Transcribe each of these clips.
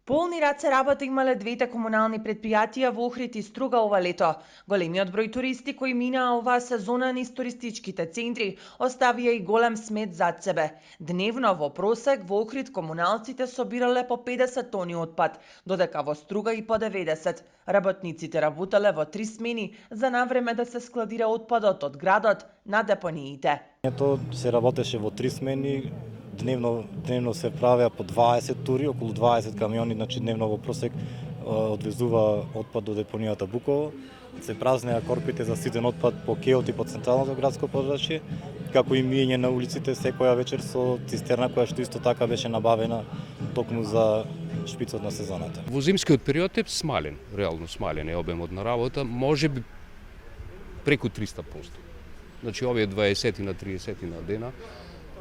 Полни раце работа имале двете комунални претпријатија во Охрид и Струга ова лето. Големиот број туристи кои минаа оваа сезона низ туристичките центри оставија и голем смет зад себе. Дневно во просек во Охрид комуналците собирале по 50 тони отпад, додека во Струга и по 90. Работниците работеле во 3 смени за навреме да се складира отпадот од градот на депониите. Ето се работеше во 3 смени. Дневно се правеа по 20 тури, околу 20 камиони, значи дневно во просек одвезува отпад до депонијата Буково. Се празнеа корпите за ситен отпад по Кеот и по централното градско подрачје, како и миење на улиците секоја вечер со цистерна која што исто така беше набавена токму за шпицот на сезоната. Во зимскиот период е смален, реално смален е обемот на работа, можеби преку 300%. Значи овие 20 на 30 на дена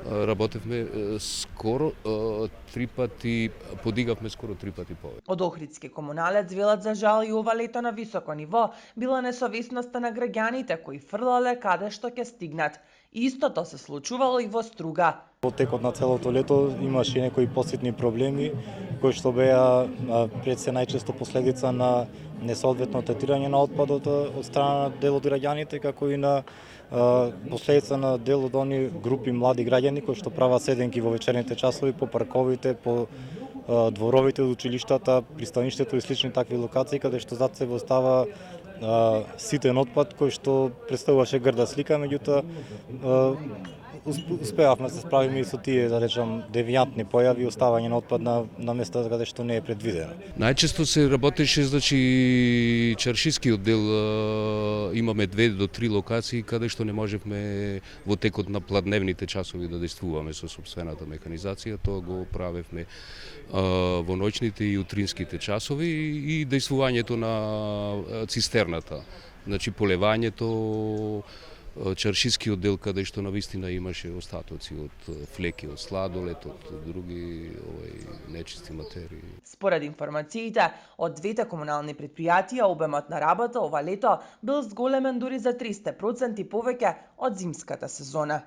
работевме скоро 3 пати, подигавме скоро 3 пати повеќе. Од Охридски комуналец велат за жал и ова лето на високо ниво била несовесноста на граѓаните кои фрлале каде што ќе стигнат. Истото се случувало и во Струга. Во текот на целото лето имаше некои поситни проблеми кои што беа пред се најчесто последица на несоодветно третирање на отпадот од страна на дел од граѓаните, како и на последица на дел од они групи млади граѓани кои што прават седенки во вечерните часови по парковите, по дворовите од училиштата, пристаништето и слични такви локации каде што зад се остава ситен отпад кој што представуваше грда слика, меѓутоа успеавме да се справиме и со тие, да речам, девијантни појави и оставање на отпад на места каде што не е предвидено. Најчесто се работеше, значи, чаршискиот дел, имаме 2 до 3 локации каде што не можевме во текот на пладневните часови да действуваме со сопствената механизација, тоа го правевме во ноќните и утринските часови и действувањето на цистерната, значи полевањето, чаршискиот дел каде што навистина имаше остатоци од флеки, од сладолед, од други нечисти материи. Според информациите од двете комунални претпријатија, обемот на работа ова лето бил зголемен дури за 300% повеќе од зимската сезона.